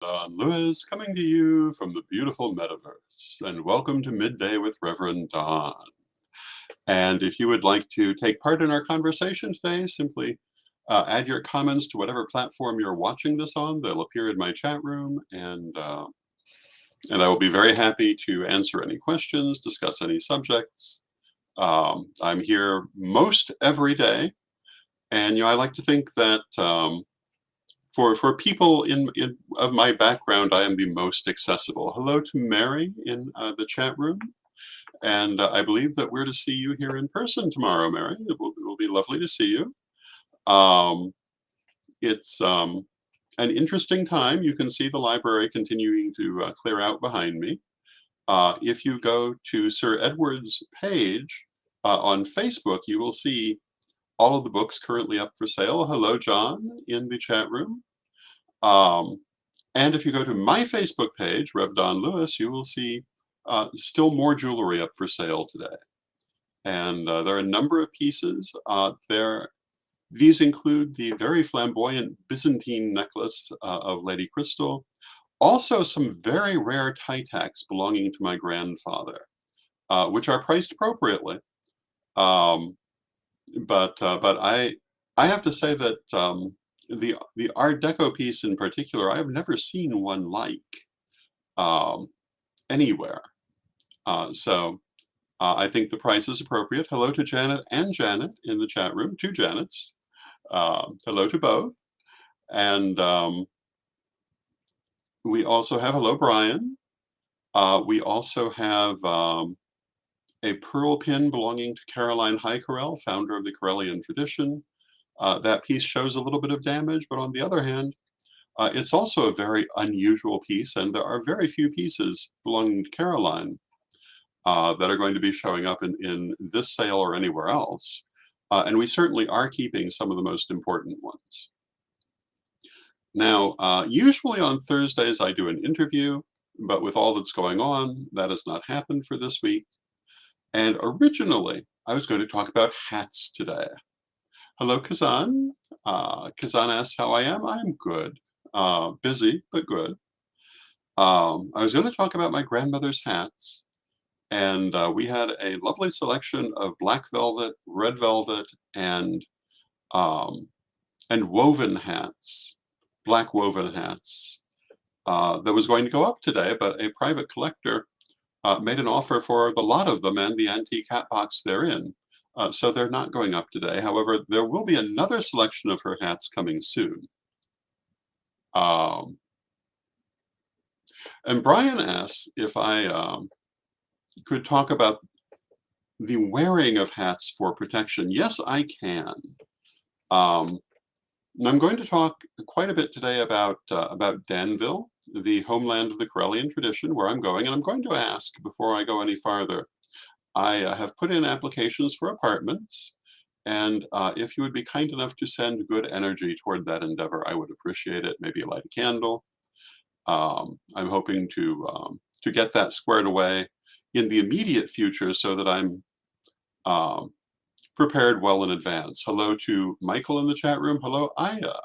Don Lewis coming to you from the beautiful metaverse, and welcome to Midday with Reverend Don. And if you would like to take part in our conversation today, simply add your comments to whatever platform you're watching this on. They'll appear in my chat room, and I will be very happy to answer any questions, discuss any subjects. I'm here most every day, and I like to think that for people of my background, I am the most accessible. Hello to Mary in the chat room, and I believe that we're to see you here in person tomorrow, Mary. It will be lovely to see you. Um, it's an interesting time. You can see the library continuing to clear out behind me. If you go to Sir Edward's page on Facebook, you will see all of the books currently up for sale. Hello, John, in the chat room. And if you go to my Facebook page, Rev Don Lewis, you will see still more jewelry up for sale today. And there are a number of pieces. These include the very flamboyant Byzantine necklace of Lady Crystal, also some very rare Titaks belonging to my grandfather, which are priced appropriately. But I have to say that the Art Deco piece in particular, I have never seen one like anywhere. So I think the price is appropriate. Hello to Janet and Janet in the chat room, two Janets. Hello to both. And we also have, hello, Brian. We also have a pearl pin belonging to Caroline Heikerel, founder of the Correllian tradition. That piece shows a little bit of damage, but on the other hand, it's also a very unusual piece, and there are very few pieces belonging to Caroline that are going to be showing up in this sale or anywhere else. And we certainly are keeping some of the most important ones. Now, usually on Thursdays, I do an interview, but with all that's going on, that has not happened for this week. And originally, I was going to talk about hats today. Hello, Kazan. Kazan asks how I am. I'm good. Busy, but good. I was going to talk about my grandmother's hats, and we had a lovely selection of black velvet, red velvet, and woven hats, black woven hats, that was going to go up today, but a private collector made an offer for the lot of them and the antique hat box therein. So they're not going up today. However, there will be another selection of her hats coming soon. And Brian asks if I could talk about the wearing of hats for protection. Yes, I can. I'm going to talk quite a bit today about Danville, the homeland of the Correllian tradition, where I'm going. And I'm going to ask, before I go any farther, I have put in applications for apartments, and if you would be kind enough to send good energy toward that endeavor, I would appreciate it. Maybe light a candle. I'm hoping to get that squared away in the immediate future so that I'm prepared well in advance. Hello to Michael in the chat room. Hello, Aya.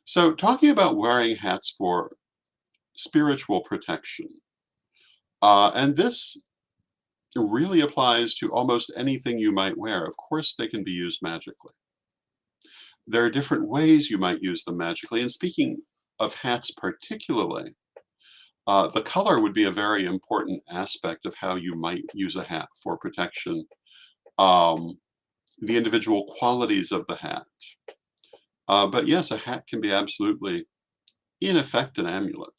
So talking about wearing hats for spiritual protection. And this really applies to almost anything you might wear. Of course, they can be used magically. There are different ways you might use them magically. And speaking of hats particularly, the color would be a very important aspect of how you might use a hat for protection. The individual qualities of the hat. But yes, a hat can be absolutely, in effect, an amulet.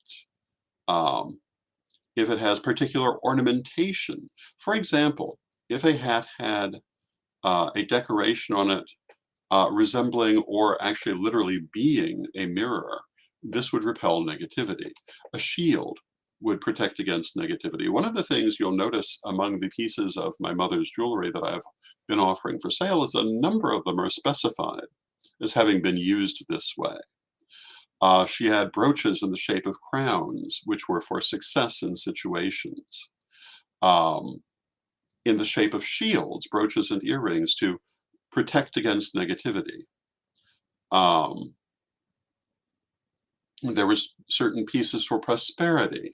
If it has particular ornamentation. For example, if a hat had a decoration on it resembling or actually literally being a mirror, this would repel negativity. A shield would protect against negativity. One of the things you'll notice among the pieces of my mother's jewelry that I've been offering for sale is a number of them are specified as having been used this way. She had brooches in the shape of crowns, which were for success in situations. In the shape of shields, brooches and earrings to protect against negativity. There were certain pieces for prosperity.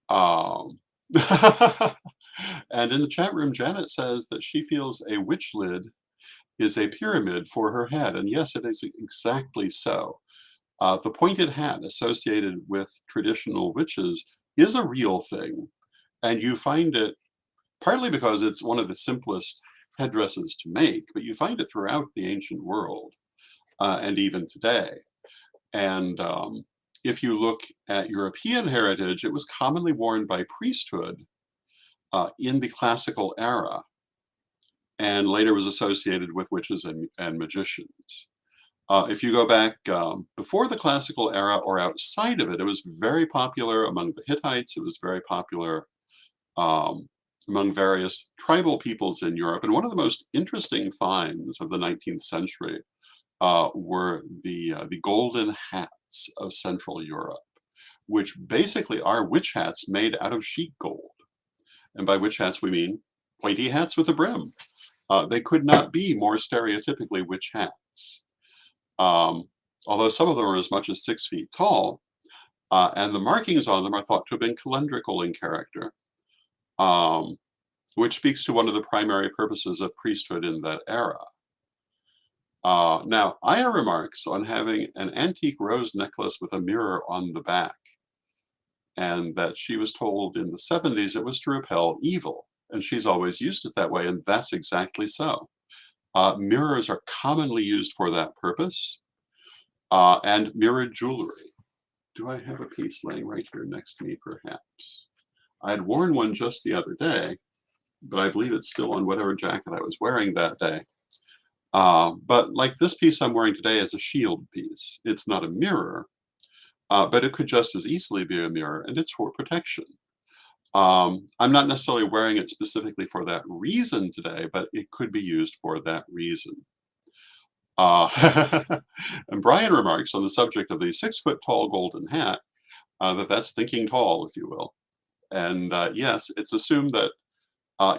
Um, and in the chat room, Janet says that she feels a witch lid is a pyramid for her head. And yes, it is exactly so. The pointed hat associated with traditional witches is a real thing. And you find it partly because it's one of the simplest headdresses to make, but you find it throughout the ancient world and even today. And if you look at European heritage, it was commonly worn by priesthood in the classical era, and later was associated with witches and magicians. If you go back before the classical era or outside of it, it was very popular among the Hittites. It was very popular um, among various tribal peoples in Europe. And one of the most interesting finds of the 19th century were the golden hats of Central Europe, which basically are witch hats made out of sheet gold. And by witch hats, we mean pointy hats with a brim. They could not be more stereotypically witch hats. Although some of them are as much as 6 feet tall, and the markings on them are thought to have been calendrical in character, which speaks to one of the primary purposes of priesthood in that era. Now, Aya remarks on having an antique rose necklace with a mirror on the back, and that she was told in the 70s it was to repel evil, and she's always used it that way, and that's exactly so. Mirrors are commonly used for that purpose, and mirrored jewelry. Do I have a piece laying right here next to me, perhaps? I had worn one just the other day, but I believe it's still on whatever jacket I was wearing that day. But like this piece I'm wearing today is a shield piece. It's not a mirror, but it could just as easily be a mirror, and it's for protection. I'm not necessarily wearing it specifically for that reason today, but it could be used for that reason. And Brian remarks on the subject of the 6-foot-tall golden hat that's thinking tall, if you will. And yes, it's assumed that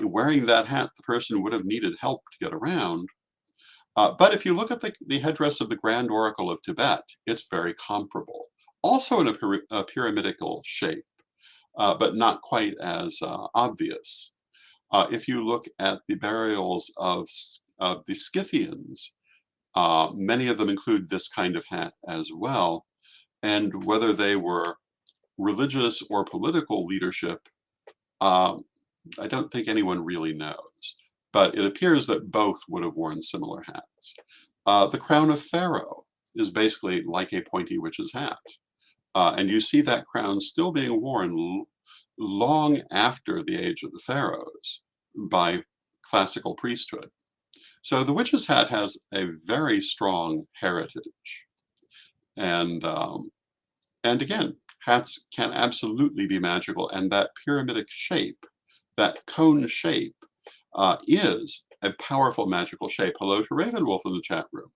wearing that hat, the person would have needed help to get around. But if you look at the headdress of the Grand Oracle of Tibet, it's very comparable. Also in a pyramidical shape, but not quite as obvious. If you look at the burials of the Scythians, many of them include this kind of hat as well. And whether they were religious or political leadership, I don't think anyone really knows. But it appears that both would have worn similar hats. The crown of Pharaoh is basically like a pointy witch's hat. And you see that crown still being worn long after the age of the pharaohs by classical priesthood. So the witch's hat has a very strong heritage. And again, hats can absolutely be magical. And that pyramidic shape, that cone shape, is a powerful magical shape. Hello to Ravenwolf in the chat room.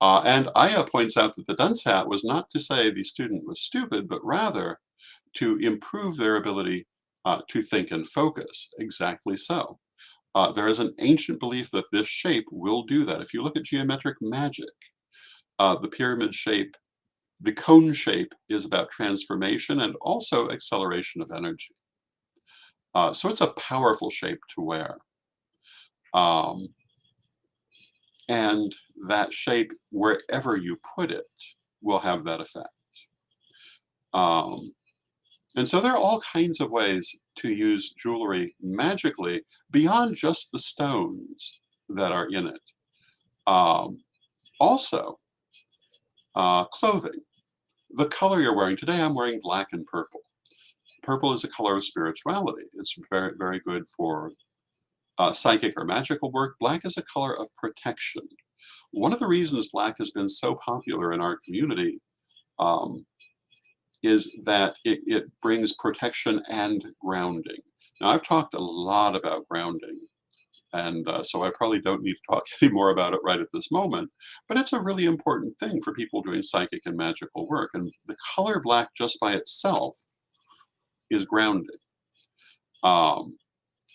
And Aya points out that the dunce hat was not to say the student was stupid, but rather to improve their ability to think and focus. Exactly so. There is an ancient belief that this shape will do that. If you look at geometric magic, the pyramid shape, the cone shape is about transformation and also acceleration of energy. So it's a powerful shape to wear. And that shape, wherever you put it, will have that effect. And so there are all kinds of ways to use jewelry magically beyond just the stones that are in it. Also, clothing. The color you're wearing today, I'm wearing black and purple. Purple is a color of spirituality. It's very, very good for psychic or magical work. Black is a color of protection. One of the reasons black has been so popular in our community is that it brings protection and grounding. Now, I've talked a lot about grounding, and so I probably don't need to talk any more about it right at this moment, but it's a really important thing for people doing psychic and magical work, and the color black just by itself is grounded.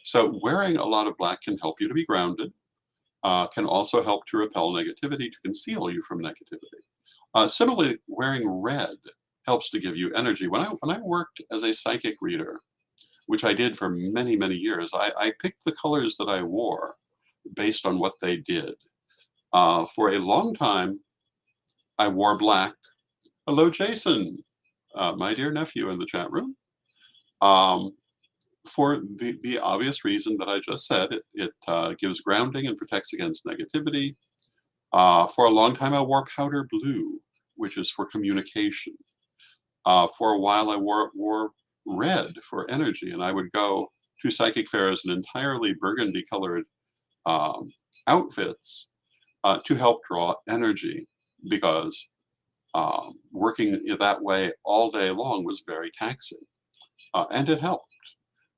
So wearing a lot of black can help you to be grounded, can also help to repel negativity, to conceal you from negativity. Similarly, wearing red helps to give you energy. When I worked as a psychic reader, which I did for many, many years, I picked the colors that I wore based on what they did. For a long time, I wore black. Hello, Jason, my dear nephew in the chat room. For the obvious reason that I just said, it gives grounding and protects against negativity. For a long time, I wore powder blue, which is for communication. For a while, I wore red for energy, and I would go to psychic fairs in entirely burgundy colored um, outfits to help draw energy, because working that way all day long was very taxing, and it helped.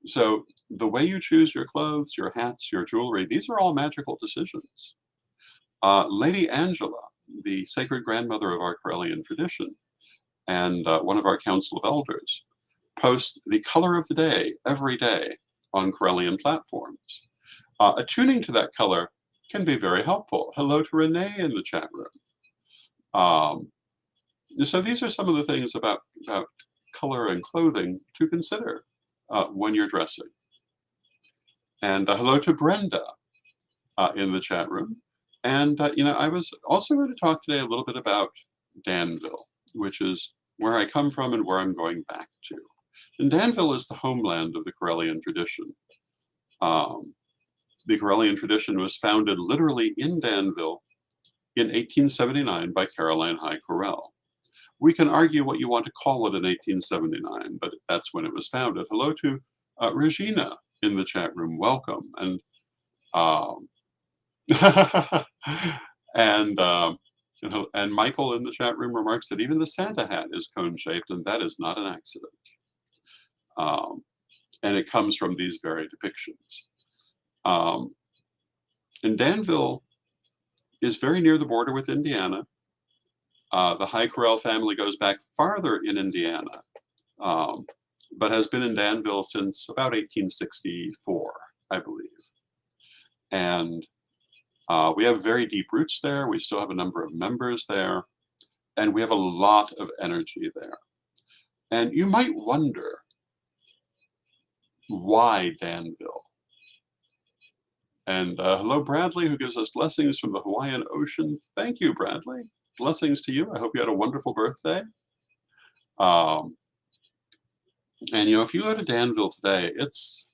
So the way you choose your clothes, your hats, your jewelry, these are all magical decisions. Lady Angela, the sacred grandmother of our Correllian tradition, and one of our council of elders, posts the color of the day every day on Correllian platforms. Attuning to that color can be very helpful. Hello to Renee in the chat room. So these are some of the things about color and clothing to consider when you're dressing. And hello to Brenda in the chat room. And, I was also going to talk today a little bit about Danville, which is where I come from and where I'm going back to. And Danville is the homeland of the Correllian tradition. The Correllian tradition was founded literally in Danville in 1879 by Caroline High Correll. We can argue what you want to call it in 1879, but that's when it was founded. Hello to Regina in the chat room. Welcome. And and Michael in the chat room remarks that even the Santa hat is cone-shaped, and that is not an accident. And it comes from these very depictions. And Danville is very near the border with Indiana. The High Correll family goes back farther in Indiana, but has been in Danville since about 1864, I believe. And we have very deep roots there. We still have a number of members there, and we have a lot of energy there. And you might wonder, why Danville? And hello, Bradley, who gives us blessings from the Hawaiian Ocean. Thank you, Bradley. Blessings to you. I hope you had a wonderful birthday. And, if you go to Danville today, it's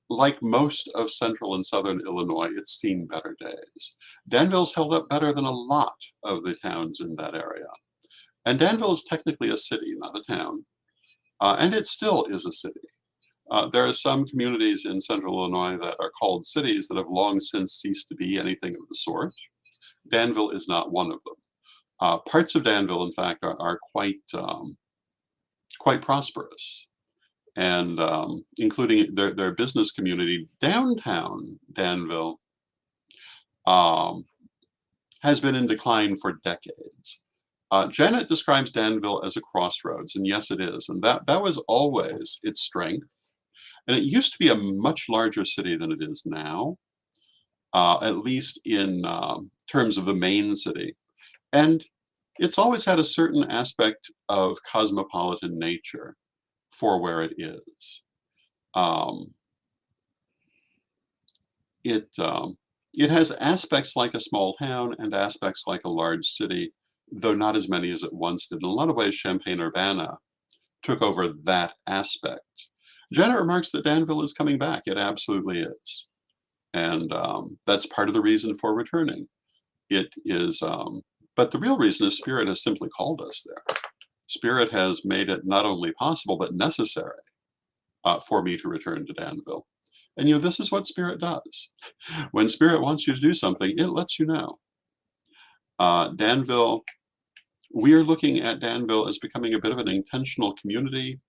like most of central and southern Illinois, it's seen better days. Danville's held up better than a lot of the towns in that area. And Danville is technically a city, not a town. And it still is a city. There are some communities in central Illinois that are called cities that have long since ceased to be anything of the sort. Danville is not one of them. Parts of Danville, in fact, are quite prosperous, and including their business community. Downtown Danville has been in decline for decades. Janet describes Danville as a crossroads, and yes, it is. And that was always its strength. And it used to be a much larger city than it is now, at least in terms of the main city. And it's always had a certain aspect of cosmopolitan nature for where it is. It has aspects like a small town and aspects like a large city, though not as many as it once did. In a lot of ways, Champaign-Urbana took over that aspect. Janet remarks that Danville is coming back. It absolutely is. And that's part of the reason for returning. It is, but the real reason is Spirit has simply called us there. Spirit has made it not only possible, but necessary for me to return to Danville. And this is what Spirit does. When Spirit wants you to do something, it lets you know. Danville, we are looking at Danville as becoming a bit of an intentional community,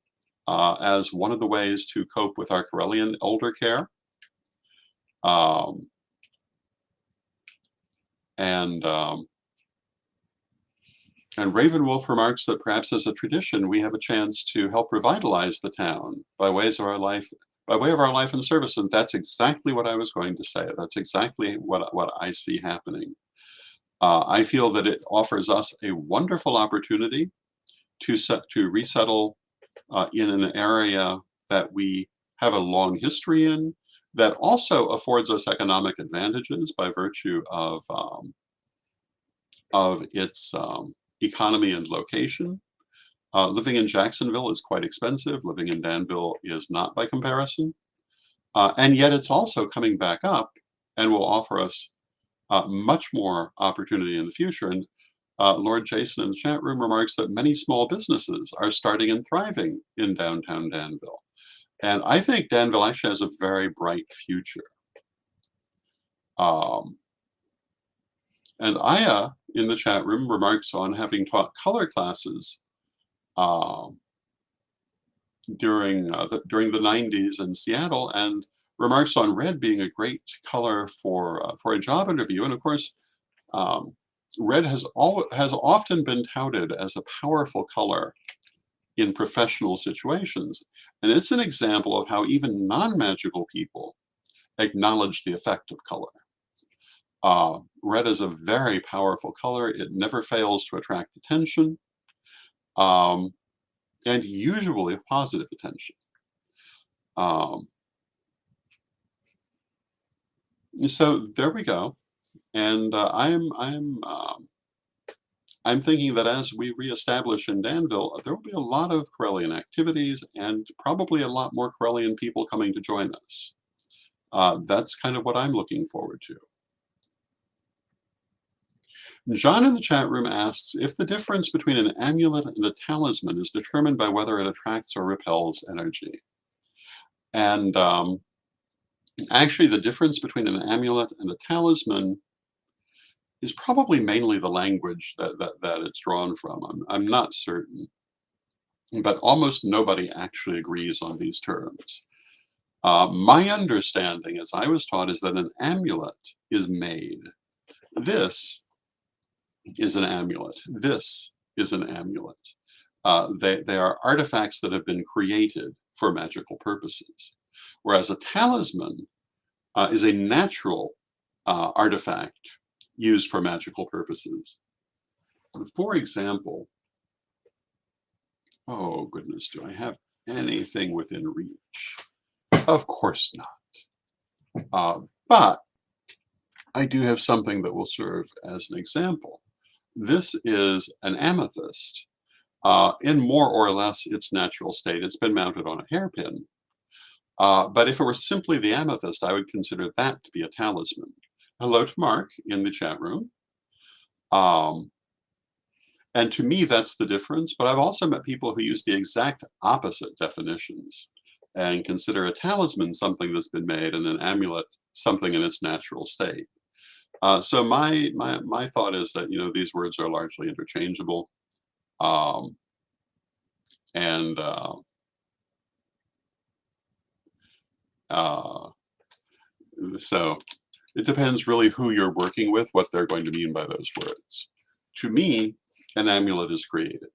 as one of the ways to cope with our Correllian elder care. And Ravenwolf remarks that perhaps as a tradition, we have a chance to help revitalize the town by way of our life and service. And that's exactly what I was going to say. That's exactly what I see happening. I feel that it offers us a wonderful opportunity to resettle in an area that we have a long history in, that also affords us economic advantages by virtue of its economy and location. Living in Jacksonville is quite expensive. Living in Danville is not by comparison. And yet it's also coming back up and will offer us much more opportunity in the future. And Lord Jason in the chat room remarks that many small businesses are starting and thriving in downtown Danville. And I think Danville actually has a very bright future. Um, and Aya in the chat room remarks on having taught color classes uh, during the 90s in Seattle, and remarks on red being a great color for a job interview. And of course, um, red has often been touted as a powerful color in professional situations, and it's an example of how even non-magical people acknowledge the effect of color. Red is a very powerful color. It never fails to attract attention, um, and usually positive attention. Um, so there we go. And I'm thinking that as we reestablish in Danville, there will be a lot of Correllian activities and probably a lot more Correllian people coming to join us. That's kind of what I'm looking forward to. John in the chat room asks if the difference between an amulet and a talisman is determined by whether it attracts or repels energy. And actually, the difference between an amulet and a talisman is probably mainly the language that it's drawn from. I'm not certain, but almost nobody actually agrees on these terms. My understanding, as I was taught, is that an amulet is made. This is an amulet. This is an amulet. They are artifacts that have been created for magical purposes, whereas a talisman is a natural artifact used for magical purposes. For example, oh goodness, do I have anything within reach? Of course not. But I do have something that will serve as an example. This is an amethyst in more or less its natural state. It's been mounted on a hairpin. But if it were simply the amethyst, I would consider that to be a talisman. Hello to Mark in the chat room. And to me, that's the difference. But I've also met people who use the exact opposite definitions and consider a talisman something that's been made and an amulet something in its natural state. So my thought is that, you know, these words are largely interchangeable. And so it depends really who you're working with, what they're going to mean by those words. To me, an amulet is created.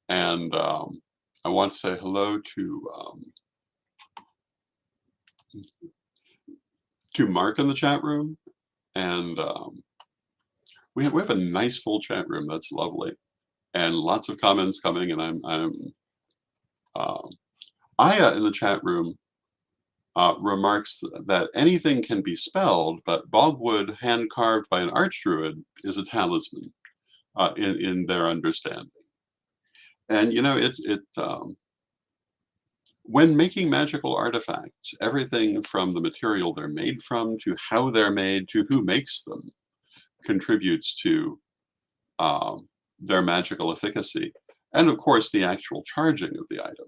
And I want to say hello to Mark in the chat room. And we have a nice full chat room. That's lovely. And lots of comments coming. And Aya in the chat room remarks that anything can be spelled, but bogwood hand carved by an archdruid is a talisman in their understanding. And you know, when making magical artifacts, everything from the material they're made from to how they're made to who makes them contributes to their magical efficacy, and of course the actual charging of the item.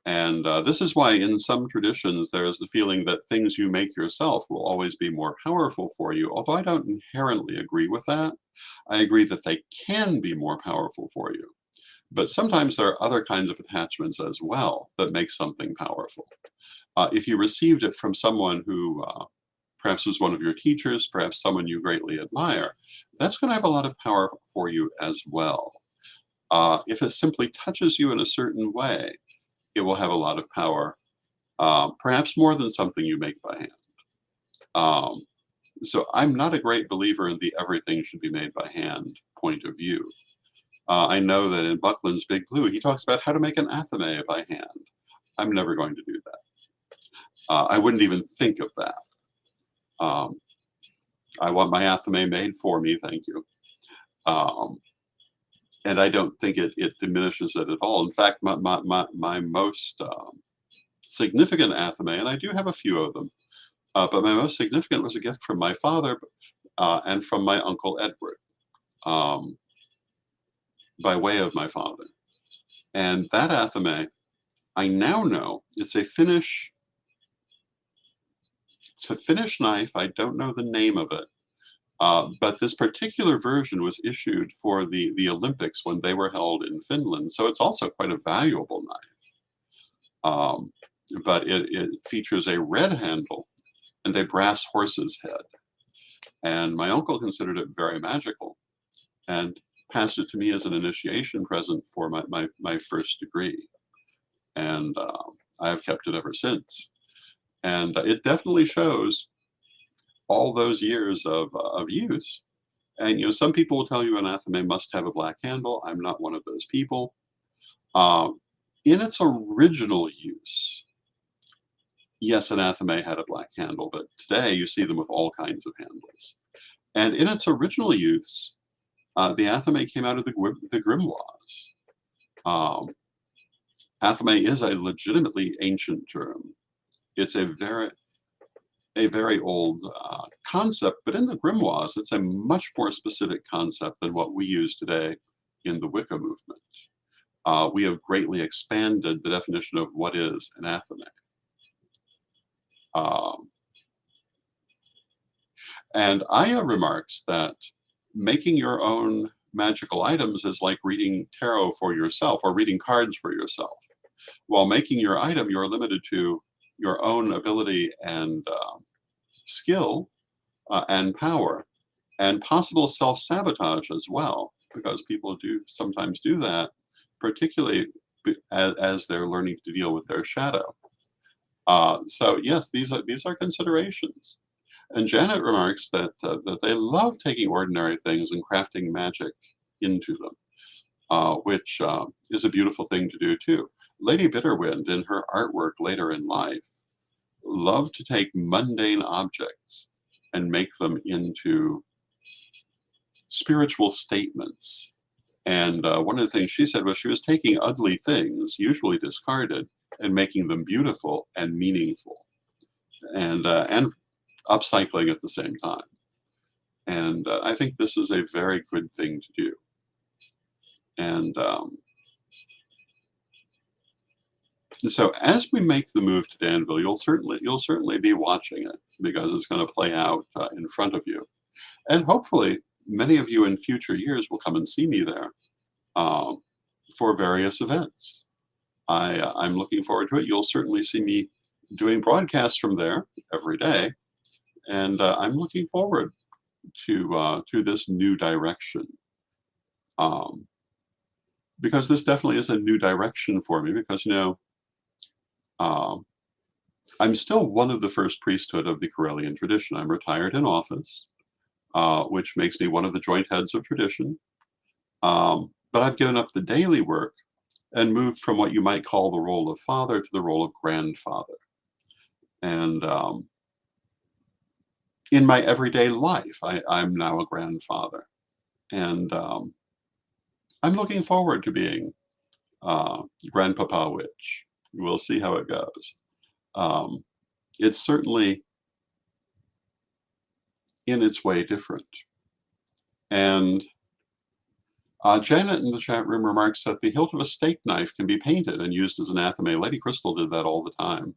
And this is why in some traditions there's the feeling that things you make yourself will always be more powerful for you, although I don't inherently agree with that. I agree that they can be more powerful for you. But sometimes there are other kinds of attachments as well that make something powerful. If you received it from someone who perhaps was one of your teachers, perhaps someone you greatly admire, that's going to have a lot of power for you as well. If it simply touches you in a certain way, it will have a lot of power, perhaps more than something you make by hand. So I'm not a great believer in the everything should be made by hand point of view. I know that in Buckland's Big Blue, he talks about how to make an athame by hand. I'm never going to do that. I wouldn't even think of that. Um, I want my athame made for me, thank you. Um, and I don't think it diminishes it at all. In fact, my most significant athame, and I do have a few of them, but my most significant was a gift from my father and from my uncle Edward, um, by way of my father. And that athame, I now know it's a Finnish knife. I don't know the name of it. But this particular version was issued for the Olympics when they were held in Finland. So it's also quite a valuable knife. But it features a red handle and a brass horse's head. And my uncle considered it very magical and passed it to me as an initiation present for my first degree. And I have kept it ever since. And it definitely shows all those years of use. And some people will tell you an athame must have a black handle. I'm not one of those people. In its original use, yes, an athame had a black handle, but today you see them with all kinds of handles. And in its original use, the athame came out of the grimoires. Athame is a legitimately ancient term. It's a very old concept, but in the grimoires, it's a much more specific concept than what we use today in the Wicca movement. We have greatly expanded the definition of what is an athame. And Aya remarks that making your own magical items is like reading tarot for yourself or reading cards for yourself. While making your item, you're limited to your own ability and skill and power and possible self-sabotage as well, because people do sometimes do that, particularly as they're learning to deal with their shadow. So yes, these are considerations. And Janet remarks that they love taking ordinary things and crafting magic into them, which is a beautiful thing to do too. Lady Bitterwind, in her artwork later in life, loved to take mundane objects and make them into spiritual statements. And one of the things she said was she was taking ugly things, usually discarded, and making them beautiful and meaningful, and upcycling at the same time. And I think this is a very good thing to do. And so as we make the move to Danville, you'll certainly be watching it, because it's going to play out in front of you. And hopefully many of you in future years will come and see me there for various events. I'm looking forward to it. You'll certainly see me doing broadcasts from there every day. And I'm looking forward to this new direction. Because this definitely is a new direction for me, because, I'm still one of the first priesthood of the Correllian tradition. I'm retired in office, which makes me one of the joint heads of tradition. But I've given up the daily work and moved from what you might call the role of father to the role of grandfather. And in my everyday life, I'm now a grandfather. And I'm looking forward to being Grandpapa Witch. We'll see how it goes. It's certainly, in its way, different. And Janet in the chat room remarks that the hilt of a steak knife can be painted and used as an athame. Lady Crystal did that all the time.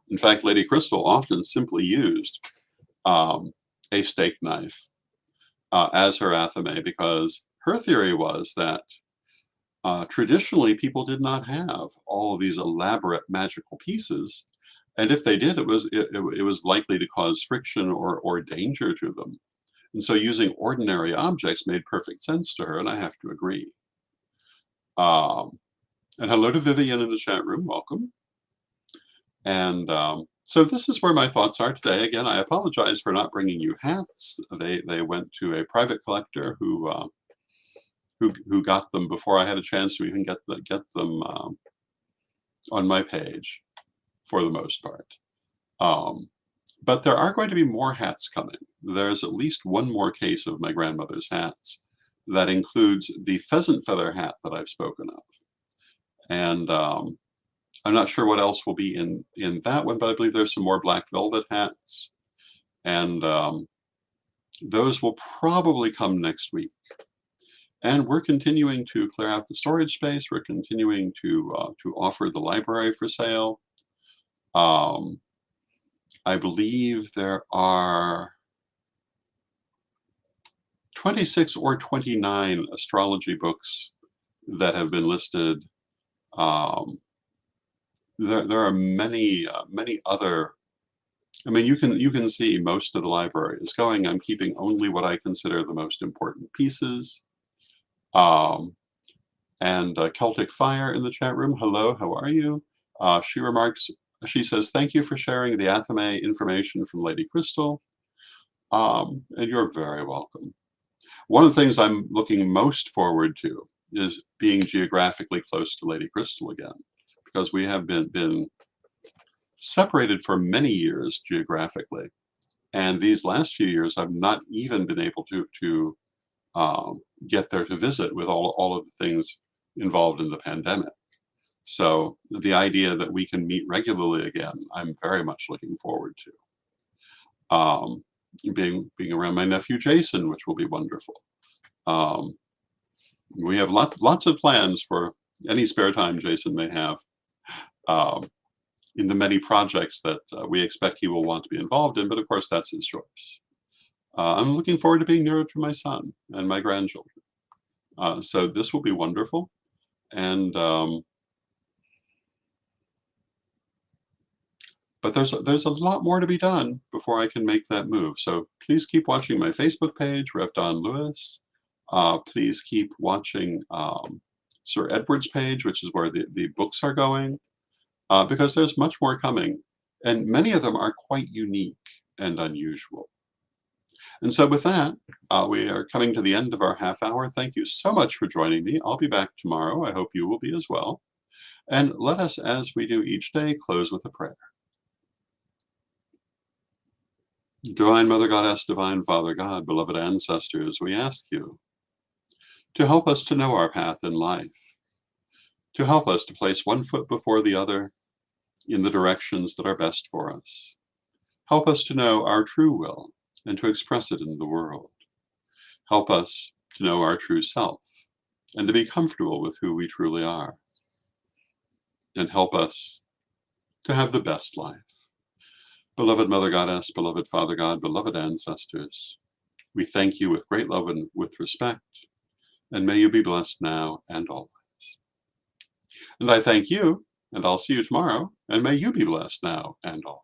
In fact, Lady Crystal often simply used a steak knife as her athame, because her theory was that traditionally people did not have all of these elaborate magical pieces, and if they did, it was likely to cause friction or danger to them. And so using ordinary objects made perfect sense to her, and I have to agree. And hello to Vivian in the chat room, welcome. And So this is where my thoughts are today. Again, I apologize for not bringing you hats. They went to a private collector who got them before I had a chance to even get them on my page for the most part. Um, but there are going to be more hats coming. There's at least one more case of my grandmother's hats that includes the pheasant feather hat that I've spoken of. And I'm not sure what else will be in that one, but I believe there's some more black velvet hats, and those will probably come next week. And we're continuing to clear out the storage space. We're continuing to offer the library for sale. I believe there are 26 or 29 astrology books that have been listed. There are many other. I mean, you can see most of the library is going. I'm keeping only what I consider the most important pieces. And Celtic Fire in the chat room. Hello, how are you? She says, thank you for sharing the Athame information from Lady Crystal. And you're very welcome. One of the things I'm looking most forward to is being geographically close to Lady Crystal again, because we have been separated for many years geographically. And these last few years, I've not even been able to get there to visit with all of the things involved in the pandemic. So the idea that we can meet regularly again, I'm very much looking forward to. Being around my nephew Jason, which will be wonderful. We have lots of plans for any spare time Jason may have in the many projects that we expect he will want to be involved in, but of course that's his choice. I'm looking forward to being nearer to my son and my grandchildren. So this will be wonderful. And but there's a lot more to be done before I can make that move. So please keep watching my Facebook page, Rev Don Lewis. Please keep watching Sir Edward's page, which is where the books are going, because there's much more coming. And many of them are quite unique and unusual. And so with that, we are coming to the end of our half hour. Thank you so much for joining me. I'll be back tomorrow. I hope you will be as well. And let us, as we do each day, close with a prayer. Divine Mother Goddess, Divine Father God, beloved ancestors, we ask you to help us to know our path in life, to help us to place one foot before the other in the directions that are best for us. Help us to know our true will and to express it in the world. Help us to know our true self and to be comfortable with who we truly are. And help us to have the best life. Beloved Mother Goddess, beloved Father God, beloved ancestors, we thank you with great love and with respect, and may you be blessed now and always. And I thank you, and I'll see you tomorrow, and may you be blessed now and always.